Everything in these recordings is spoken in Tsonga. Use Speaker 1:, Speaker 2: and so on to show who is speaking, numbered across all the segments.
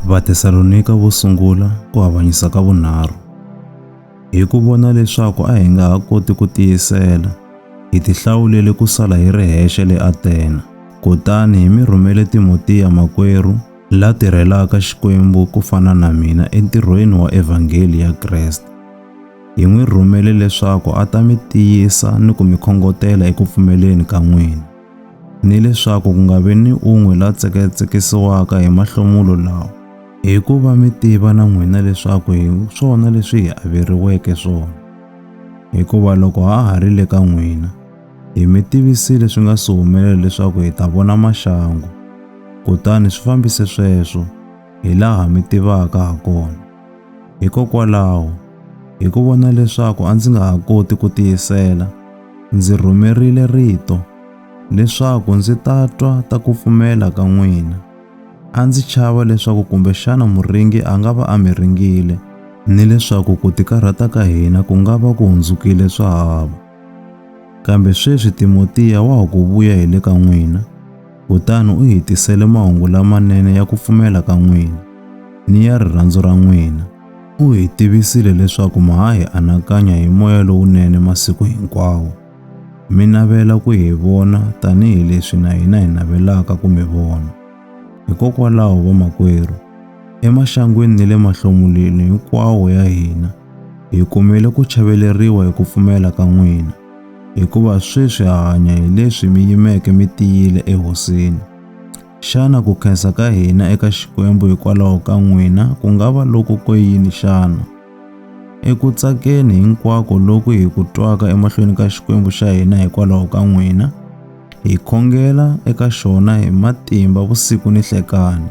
Speaker 1: Vatesalonika vo sungula ku avanyisa ka vunharhu. Hi ku vona leswaku a hi nga ha koti ku tiyisela, hi tihlawulele ku sala hi ri hexe le Atena. Kutani hi mi rhumele Timotiya makwerhu la tirhelaka Xikwembu ku fana na mina entirhweni wa evhangeli ya Kreste. Hi n'wi rhumele leswaku a ta mi tiyisa ni ku mi khongotela eku pfumeleni ka n'wina, ni leswaku ku nga vi ni un'we la tsekatsekisiwaka hi mahlomulo lawa, hikuva mi tiva na n'wina leswaku hi swona leswi hi averiweke swona. Hikuva loko ha ha ri le ka n'wina, hi mi tivisile swi nga si humelela leswaku hi ta vona maxangu, kutani swi fambise sweswo hi laha mi tivaka ha kona. Hikokwalaho, hi ku vona leswaku a ndzi nga ha koti ku tiyisela, ndzi rhumerile rito leswaku ndzi ta twa ta ku pfumela ka n'wina. A ndzi chava leswaku kumbexana muringi a nga va a mi ringile, ni leswaku ku tikarhata ka hina ku nga va ku hundzukile swa hava. Kambe sweswi Timotiya wa ha ku vuya hi le ka n'wina, kutani u hi tisele mahungu lamanene ya ku pfumela ka n'wina, ni ya rirhandzu ra n'wina. U hi tivisile leswaku ma ha hi anakanya hi moya lowunene masiku hinkwawo. Mi navela ku hi vona tanihileswi na hina hi navelaka ku mi vona. Hikokwalaho vamakwerhu, emaxangwini ni le mahlomulweni hinkwawo ya hina, hi kumile ku chaveleriwa hi ku pfumela ka n'wina, hikuva sweswi ha hanya hi leswi mi yimeke mi tiyile eHosini. Xana ku khensa ka hina eka Xikwembu hikwalaho ka n'wina ku nga va loku ko yini xana? Eku tsakeni hinkwako loku hi ku twaka emahlweni ka Xikwembu xa hina hikwalaho ka n'wina, hi khongela eka xona hi matimba vusiku ni nhlekani,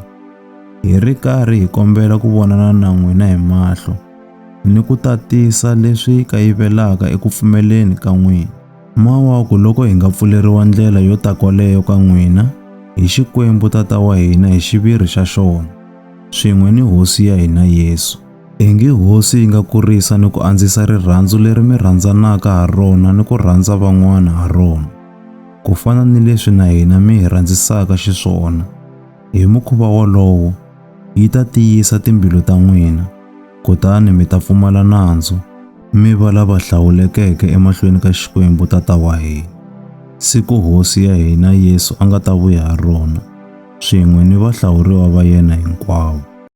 Speaker 1: hi ri karhi hi kombela ku vonana na n'wina hi mahlo, ni ku tatisa leswi kayivelaka eku pfumeleni ka n'wina. Mawaku loko hi nga pfuleriwa ndlela yo ta kwaleyo ka n'wina hi Xikwembu Tata wa hina hi xiviri xa xona, swin'we ni Hosi ya hina Yesu. Engi Hosi yi nga kurisa ni ku andzisa rirhandzu leri mi rhandzanaka ha rona ni ku rhandza van'wana ha rona, ku fana ni leswi na hina mi hi rhandzisaka xiswona. Hi mukhuva wolowo, yi ta tiyisa timbilu ta n'wina, kutani mi ta pfumala nandzu, mi va lava hlawulekeke emahlweni ka Xikwembu Tata wa hina, siku Hosi ya hina Yesu a nga ta vuya ha rona, swin'we ni vahlawuriwa va yena hinkwavo.